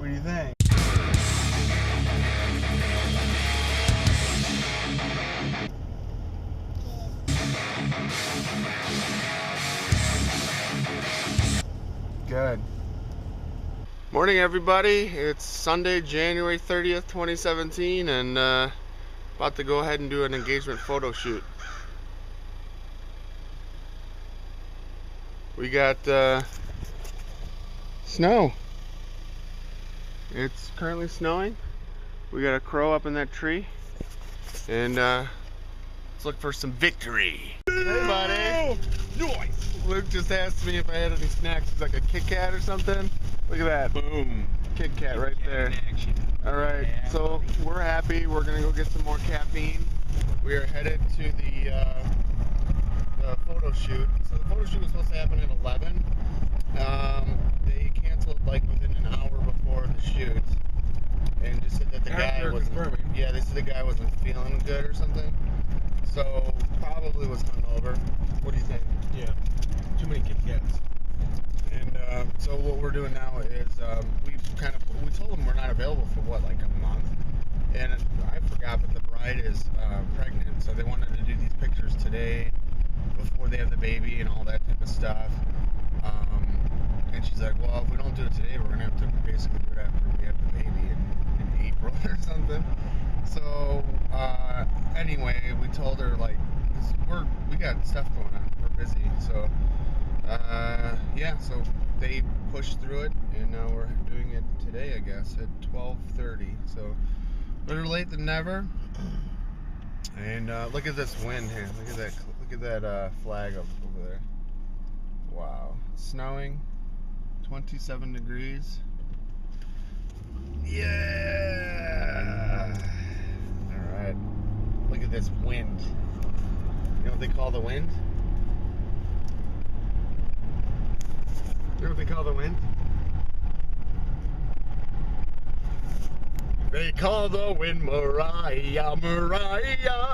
What do you think? Good. Morning, everybody. It's Sunday, January 30th, 2017, and about to go ahead and do an engagement photo shoot. We got snow. It's currently snowing. We got a crow up in that tree, and let's look for some victory. Hey, buddy. Nice. Luke just asked me if I had any snacks. It's like a Kit Kat or something. Look at that. Boom. Kit Kat right there. All right. Yeah, so we're happy. We're gonna go get some more caffeine. We are headed to the photo shoot. So the photo shoot was supposed to happen at 11. They canceled like within an hour before the shoot, and just said that the guy wasn't. Yeah, they said the guy wasn't feeling good or something. So probably was hungover. What do you think? Yeah, too many Kit Kats. And so what we're doing now is we told them we're not available for what, like a month, and I forgot, but the bride is pregnant, so they wanted to do these pictures today before they have the baby and all that type of stuff. And she's like, well, if we don't do it today, we're gonna have to basically do it after we have the baby in April or something. So anyway, we told her like we got stuff going on, we're busy, so yeah, so they pushed through it, and now we're doing it today, I guess, at 12:30. So better late than never. And look at this wind here. Look at that flag over there. Wow, it's snowing. 27 degrees. Yeah. All right. Look at this wind. You know what they call the wind? You know what they call the wind? They call the wind Mariah, Mariah,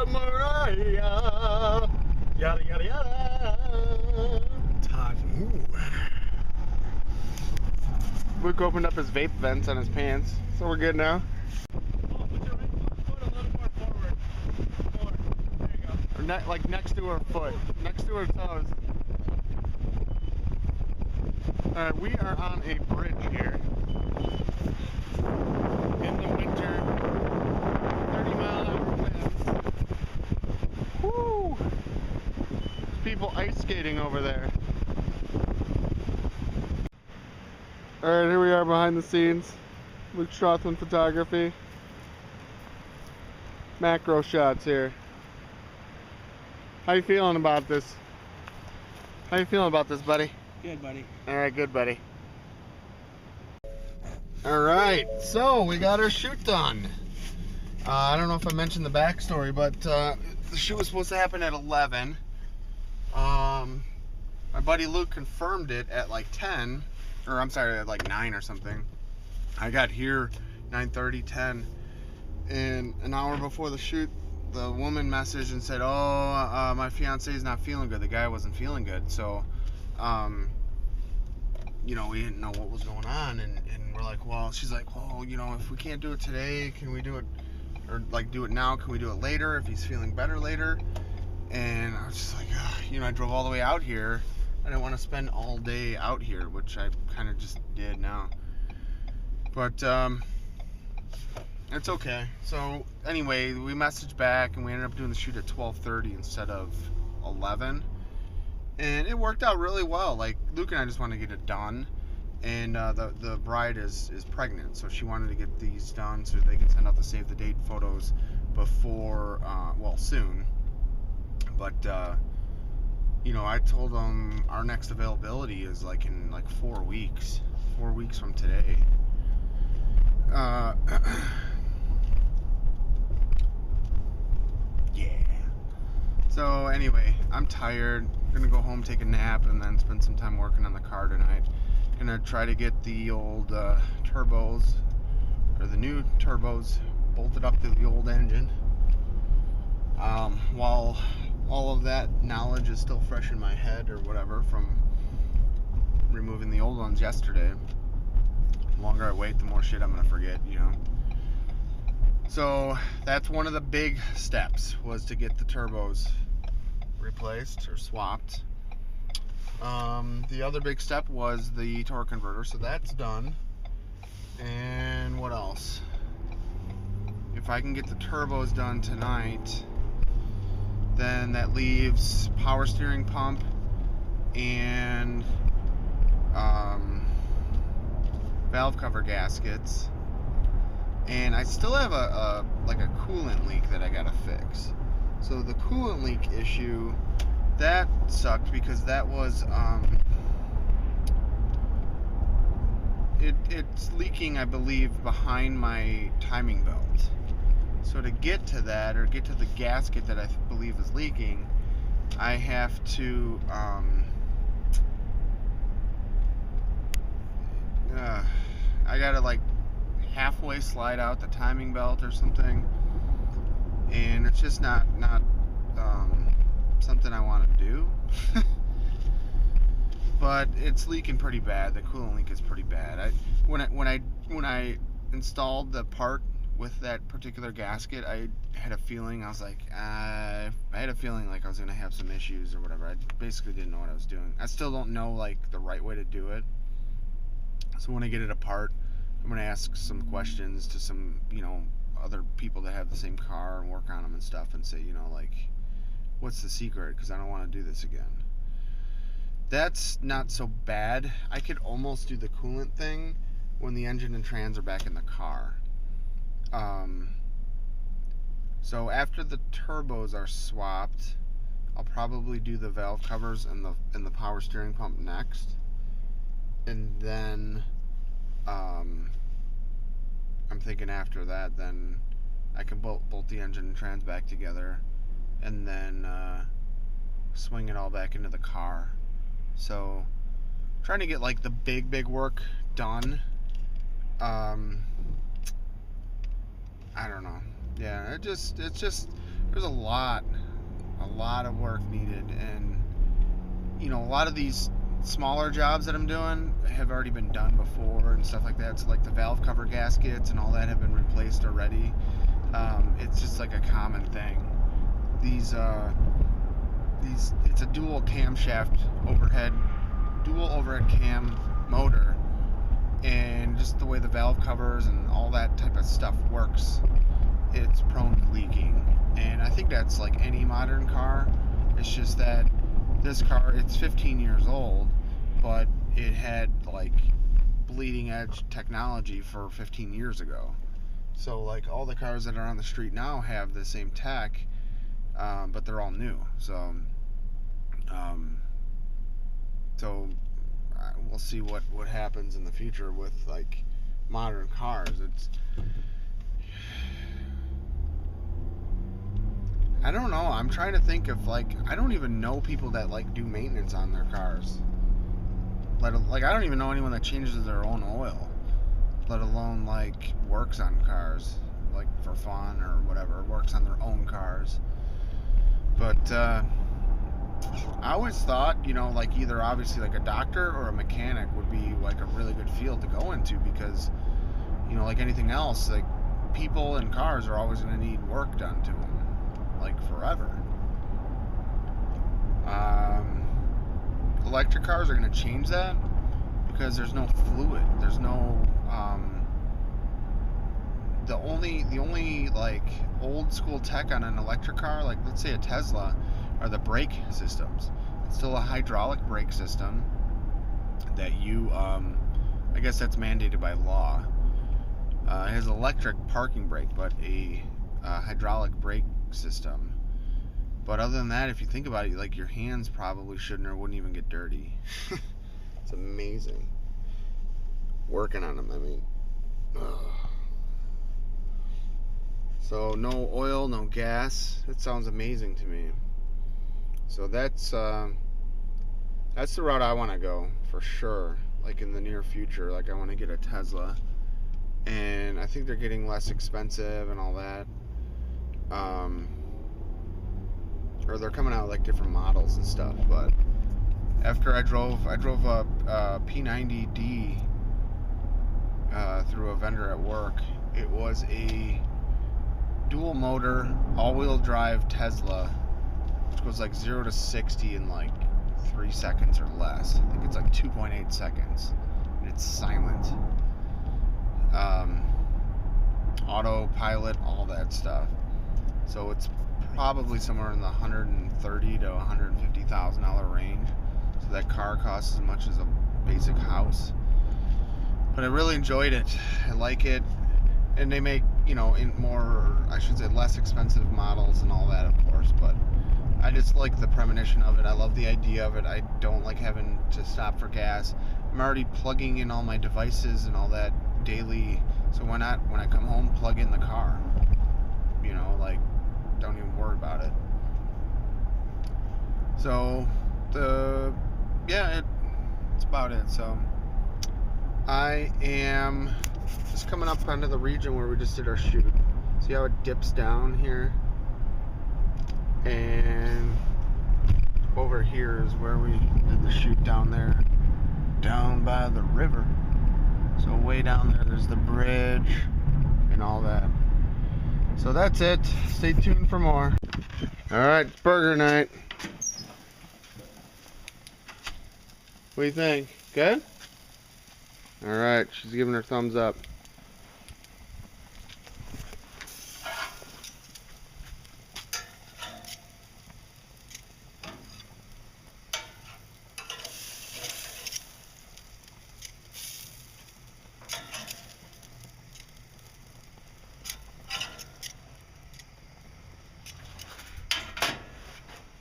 Mariah. Yada, yada, yada. Todd. Ooh. Luke opened up his vape vents on his pants, so we're good now. Oh, put your right foot a little more forward. Forward. There you go. Or like next to her foot, next to her toes. Alright, we are on a bridge here. In the winter, 30-mile-an-hour winds. Woo! There's people ice skating over there. Alright, here we are behind the scenes. Luke Strothman Photography. Macro shots here. How you feeling about this? How you feeling about this, buddy? Good, buddy. Alright, good, buddy. Alright, so we got our shoot done. I don't know if I mentioned the backstory, but the shoot was supposed to happen at 11. My buddy Luke confirmed it at like 10, or I'm sorry, at like 9 or something. I got here 9:30, 10, and an hour before the shoot, the woman messaged and said, oh, my fiance's not feeling good. The guy wasn't feeling good, so you know, we didn't know what was going on, and we're like, well, she's like, well, you know, if we can't do it today, can we do it, or like do it now, can we do it later, if he's feeling better later? And I was just like, you know, I drove all the way out here. I didn't want to spend all day out here, which I kind of just did now. But it's okay. So anyway, we messaged back, and we ended up doing the shoot at 12:30 instead of 11. And it worked out really well. Like, Luke and I just wanted to get it done, and the bride is pregnant, so she wanted to get these done so they can send out the save the date photos before, well, soon. But you know, I told them our next availability is like in like 4 weeks, 4 weeks from today. Yeah. So anyway, I'm tired. Gonna go home, take a nap, and then spend some time working on the car tonight. Gonna try to get the old turbos, or the new turbos, bolted up to the old engine. While all of that knowledge is still fresh in my head or whatever from removing the old ones yesterday. The longer I wait, the more shit I'm gonna forget, you know. So that's one of the big steps, was to get the turbos replaced or swapped. The other big step was the torque converter, so that's done. And what else? If I can get the turbos done tonight, then that leaves power steering pump and valve cover gaskets. And I still have a coolant leak that I gotta fix. So the coolant leak issue, that sucked because that was it's leaking, I believe, behind my timing belt. So to get to that, or get to the gasket that I believe is leaking, I have to I gotta like halfway slide out the timing belt or something, and it's just not something I want to do. But it's leaking pretty bad. The coolant leak is pretty bad. When I installed the part with that particular gasket, I had a feeling, I was like, I had a feeling like I was gonna have some issues or whatever. I basically didn't know what I was doing. I still don't know like the right way to do it. So when I get it apart, I'm gonna ask some questions to some, you know, other people that have the same car and work on them and stuff, and say, you know, like, what's the secret? Because I don't want to do this again. That's not so bad. I could almost do the coolant thing when the engine and trans are back in the car. So after the turbos are swapped, I'll probably do the valve covers and the power steering pump next, and then I'm thinking after that, then I can bolt the engine and trans back together, and then swing it all back into the car. So trying to get like the big work done. I don't know. Yeah, it's just there's a lot of work needed, and you know, a lot of these smaller jobs that I'm doing have already been done before and stuff like that. So like the valve cover gaskets and all that have been replaced already. It's just like a common thing. These it's a dual camshaft dual overhead cam motor, and just the way the valve covers and all that type of stuff works, it's prone to leaking. And I think that's like any modern car. It's just that this car, it's 15 years old, but it had like bleeding edge technology for 15 years ago. So like all the cars that are on the street now have the same tech, but they're all new. So we'll see what happens in the future with like modern cars. I don't know. I'm trying to think of like, I don't even know people that like do maintenance on their cars. Like I don't even know anyone that changes their own oil, let alone like works on cars like for fun or whatever, works on their own cars. But I always thought, you know, like either obviously like a doctor or a mechanic would be like a really good field to go into, because, you know, like anything else, like people and cars are always going to need work done to them, like forever. Electric cars are going to change that because there's no fluid. There's no the only like old school tech on an electric car, like let's say a Tesla, are the brake systems. It's still a hydraulic brake system that you I guess that's mandated by law. It has electric parking brake, but a hydraulic brake system. But other than that, if you think about it, like your hands probably shouldn't or wouldn't even get dirty. It's amazing. Working on them, I mean. Ugh. So no oil, no gas. That sounds amazing to me. So that's the route I want to go for sure. Like in the near future, like I want to get a Tesla, and I think they're getting less expensive and all that. Or they're coming out like different models and stuff. But after I drove a P90D through a vendor at work. It was a dual motor, all-wheel drive Tesla, which goes like 0 to 60 in like 3 seconds or less. I think it's like 2.8 seconds. And it's silent. Autopilot, all that stuff. So it's probably somewhere in the $130,000 to $150,000 range. So that car costs as much as a basic house. But I really enjoyed it. I like it. And they make, you know, in more, I should say, less expensive models and all that, of course. But I just like the premonition of it. I love the idea of it. I don't like having to stop for gas. I'm already plugging in all my devices and all that daily. So why not, when I come home, plug in the car? You know, like, don't even worry about it. So, it's about it. So, I am just coming up onto the region where we just did our shoot. See how it dips down here? And over here is where we did the shoot down there, down by the river. So way down there's the bridge and all that. So that's it. Stay tuned for more. Alright, it's burger night. What do you think? Good? Alright, she's giving her thumbs up.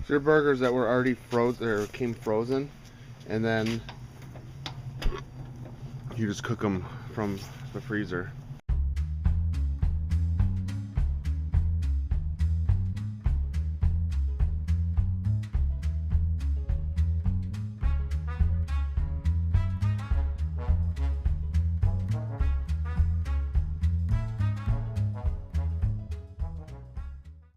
These are burgers that were already frozen, or came frozen, and then you just cook them from the freezer.